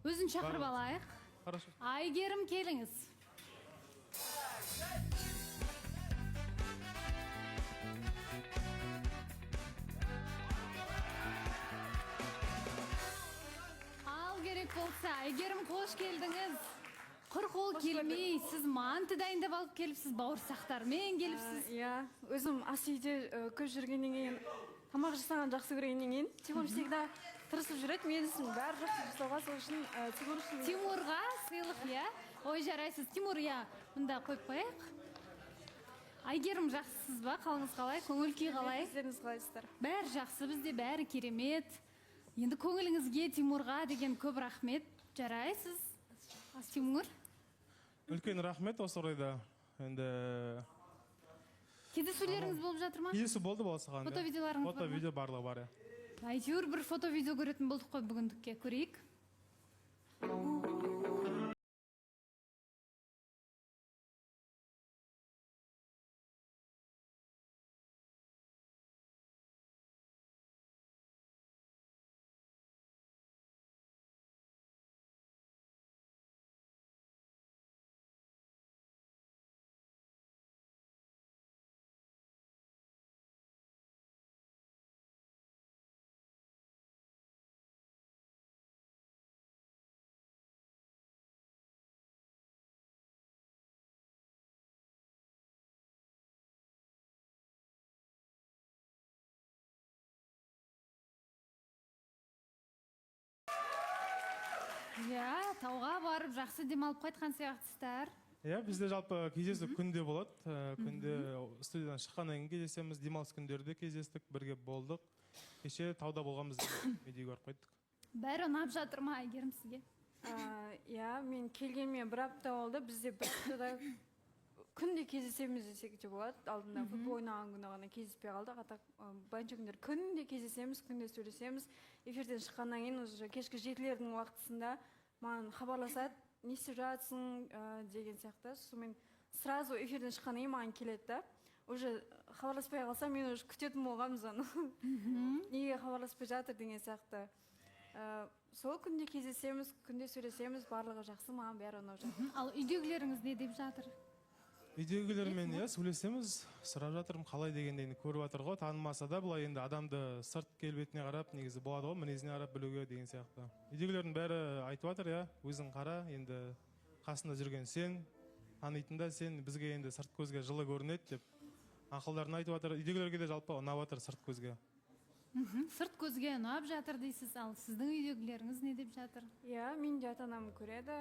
Өзін шақырып алайық. Хорошо. Айгерім, келіңіз. Ал керек болса, Айгерім, қош келдіңіз. Құр қол келмей, сіз манты дайындап алып келіпсіз, бауырсақтармен келіпсіз. Иә, өзім ас үйде көп жүргеннен кейін, тамақ жасаған жақсы көргеннен кейін, Тимур всегда тырысып жүреді, мен үшін бәрі жақсы жасауға, сол үшін Тимур үшін. Тимурға сыйлық, иә? Ой, жарайсыз. Тимур, иә, мұнда қойып қояйық. Айгерім, жақсысыз ба? Қалыңыз қалай? Көңіл күй қалай? Өздеріңіз қалайсыздар? Бәрі жақсы, бізде бәрі керемет. Енді көңіліңізге Тимурға деген көп рахмет. Жарайсыз. Тимур. Үлкен рахмет осы орайда. Енді Кездесулеріңіз болып жатыр ма? кездесу болды болсаған. Фото-видеоларыңыз бар ма? Фото-видео барлығы бар. Әйтеуір бір фото-видео көретін болдық қой бүгіндікке. Көрейік. Иә, тауға барып жақсы демалып қайтқан сияқтысыздар. Иә, бізде жалпы кездесу күнде болады. Күнде студиядан шыққаннан кейін кездесеміз, демалыс күндерде кездестік, бірге болдық. Кеше тауда болғанбыз, видео көріп қайттық. Бәрі ұнап жатыр ма, Айгерім, сізге? Иә, мен келгенме бір апта болды, бізде бір аптада күнде кездесеміз десек те болады. Алдында футбол ойнаған күні ғана кездеспей қалдық. Банча күндер күнде кездесеміз, күнде сөйлесеміз. Эфирден шыққаннан кейін уже кешкі 7-лердің уақытысында маған хабарласады, не істеп жатсың деген сияқты. Сонымен сразу эфирден шыққаннан кейін маған келеді да. Уже хабарласпай қалса, мен уже күтетін болғанбыз оны. Неге хабарласпай жатыр деген сияқты. Сол күнде кездесеміз, күнде сөйлесеміз, барлығы жақсы, маған бәрі ұнап жатыр. Ал үйдегілеріңіз не деп жатыр? Үйдегілермен сөйлесеміз, сұрап жатырмын, қалай дегендейін көріп жатыр ғой. Танымаса да былай енді адамды сырт келбетіне қарап, негізі болады ғой, мінезіне қарап білуге деген сияқты. Үйдегілердің бәрі айтып жатыр, өзің қара, енді қасында жүрген сен, танитын да сен, бізге енді сырт көзге жылы көрінеді деп ақылдарын айтып жатыр. Үйдегілерге де жалпы ұнап жатыр сырт көзге. Сырт көзге ұнап жатыр дейсіз, ал сіздің үйдегілеріңіз не деп жатыр? Иә, мен де ата-анам көреді,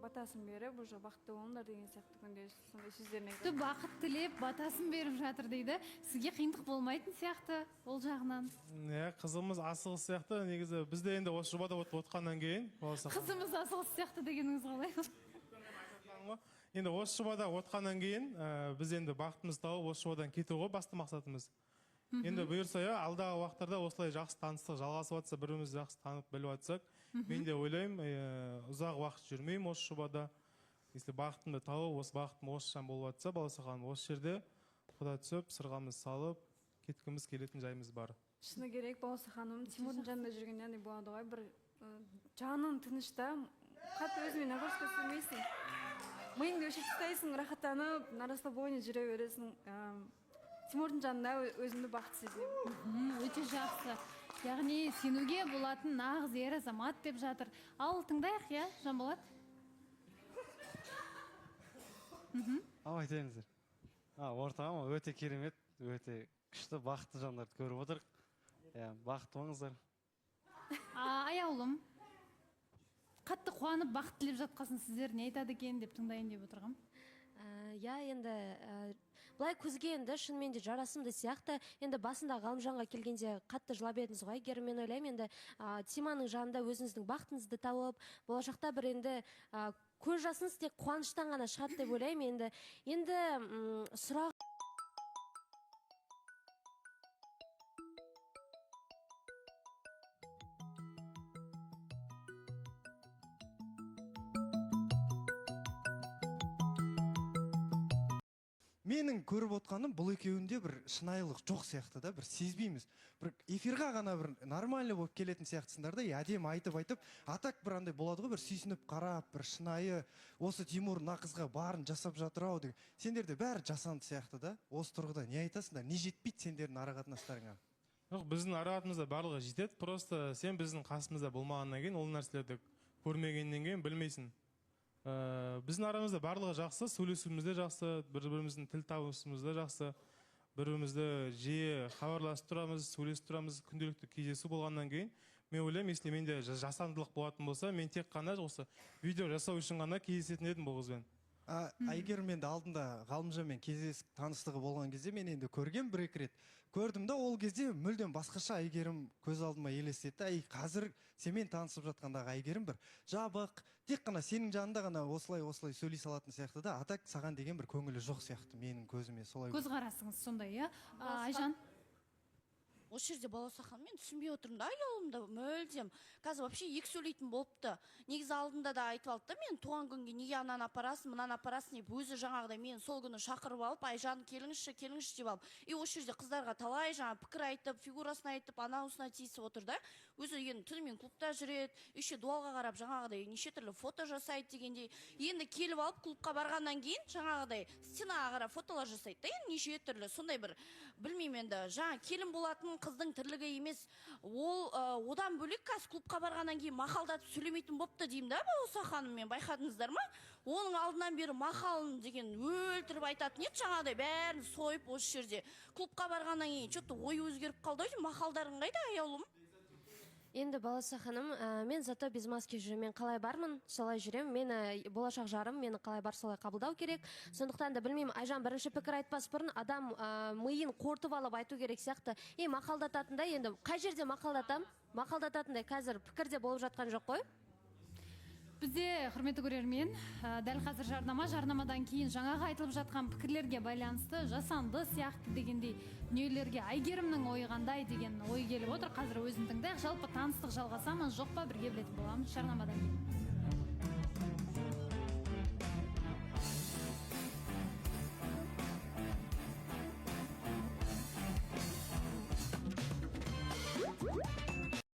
батасын беріп, уже бақытты болыңдар деген сияқты күнде сондай сөздерін айтады. Бақыт тілеп, батасын беріп жатыр дейді. Сізге қиындық болмайтын сияқты ол жағынан. Иә, қызымыз асығыс сияқты. Негізі бізде енді осы жобада отқаннан кейін, қызымыз асығыс сияқты дегеніңіз қалай? Енді осы жобада отқаннан кейін, біз енді бақытымыз тауып осы жобадан кету ғой басты мақсатымыз. Енді бұйырса, алдағы уақыттарда осылай жақсы таныстық жалғасып жатса, бірімізді жақсы танып біліп жатсақ, мен де ойлаймын, ұзақ уақыт жүрмеймін осы жобада. Если бақытымды тауып, осы бақытым осы жан болып жатса, баласы ханым осы жерде құда түсіп, сырғамыз салып, кеткіміз келетін жайымыз бар. Шыны керек, баласы ханым, Тимурдың жанында жүргенде андай болады ғой, бір жаның тынышта, қатты өзімен нагрузка істемейсің. Миыңды өшіріп тастайсың, рахаттанып, на расслабоне жүре бересің. Тимурдың жанында өзімді бақытты сезінемін. Өте жақсы. Яғни сенуге болатын нағыз ер азамат деп жатыр. Ал тыңдайық, Жанболат? Ал айтайыңыздар. Ортағым өте керемет, өте күшті, бақытты жандарды көріп отырық. Бақытты болыңыздар. Аяулым, қатты қуанып бақыт тілеп жатқасын сіздер не айтады екен деп тыңдайын деп отырғам. Енді былай көзге енді шынымен де жарасымды сияқты. Енді басында Ғалымжанға келгенде қатты жылап едіңіз ғой, Айгерім, мен ойлаймын, енді Тиманың жанында өзіңіздің бақытыңызды тауып, болашақта бір енді көз жасыңыз тек қуаныштан ғана шығады деп ойлаймын. Енді сұрақ менің көріп отқаным бұл екеуінде бір шынайылық жоқ сияқты да, бір сезбейміз. Бір эфирға ғана бір нормальный болып келетін сияқтысыңдар да, әдемі айтып, а так бір андай болады ғой, бір сүйсініп қарап, бір шынайы, осы Тимур мына қызға барын жасап жатыр ау деген. Сендерде бәрі жасанды сияқты да. Осы тұрғыда не айтасыңдар? Не жетпейді сендердің арақатынастарыңа? Жоқ, біздің аратымызда барлығы жетеді, просто сен біздің қасымызда болмағаннан кейін ол нәрселерді көрмегеннен кейін білмейсің. Біздің арамызда барлығы жақсы, сөйлесуіміз де жақсы, бір-біріміздің тіл табысымыз да жақсы, бір-бірімізді жиі хабарласып тұрамыз, сөйлесіп тұрамыз, күнделікті кездесу болғаннан кейін мен ойлаймын, если менде жасандылық болатын болса, мен тек қана осы видео жасау үшін ғана кездесетін едім бұл қызбен. Әйгерім енді алдында Ғалымжанмен кездесіп таныстығы болған кезде мен енді көрген бір-екі рет. Көрдім да, ол кезде мүлдем басқаша Әйгерім көз алдыма елестетті. Қазір сенімен танысып жатқандағы Әйгерім бір жабық, тек қана сенің жанында ғана осылай сөйлей салатын сияқты да, атак саған деген бір көңілі жоқ сияқты менің көзіме солай. Көзқарасыңыз сондай, иә? Айжан? Осы жерде Балауса ханым, мен түсінбей отырмын да, ұялымда мүлдем. Қазір вообще екі сөйлейтін болыпты. Негізі алдында да айтып алды да, мен туған күнге неге ананы апарасың, мынаны апарасың деп, өзі жаңағыдай мен сол күні шақырып алып, Айжан келіңізші деп алып. И осы жерде қыздарға талай жаңа пікір айтып, фигурасын айтып, анаусына тиісіп отыр да. Өзі енді түнімен клубта жүреді, еще дуалға қарап жаңағыдай неше түрлі фото жасайды дегендей. Енді келіп алып клубқа барғаннан кейін жаңағыдай стенаға қарап фотолар жасайды да, енді неше түрлі сондай бір білмеймін енді жаңа келін болатын қыздың тірлігі емес. Ол одан бөлек қазір клубқа барғаннан кейін мақалдатып сөйлемейтін бопты деймін да, Балауса ханым, мен байқадыңыздар ма? Оның алдынан бері мақалын деген өлтіріп айтатын еді, жаңағыдай бәрін сойып осы жерде. Клубқа барғаннан кейін что-то ой өзгеріп қалды, мақалдарың қайда аяулым? Енді Балауса ханым, мен зато без маски жүремін, мен қалай бармын, солай жүремін. Мені болашақ жарым, мені қалай бар, солай қабылдау керек. Сондықтан да білмеймін, Айжан бірінші пікір айтпас бұрын адам миын қортып алып айту керек сияқты. Мақалдататындай, енді қай жерде мақалдататындай қазір пікірде болып жатқан жоқ қой? Бізде, құрметті көрермен, дәл қазір жарнамадан кейін жаңағы айтылып жатқан пікірлерге байланысты жасанды сияқты дегендей дүниелерге Әйгерімнің ойы қандай деген ой келіп отыр. Қазір өзін тыңдайық. Жалпы таныстық жалғаса ма жоқ па, бірге білетін боламыз жарнамадан кейін.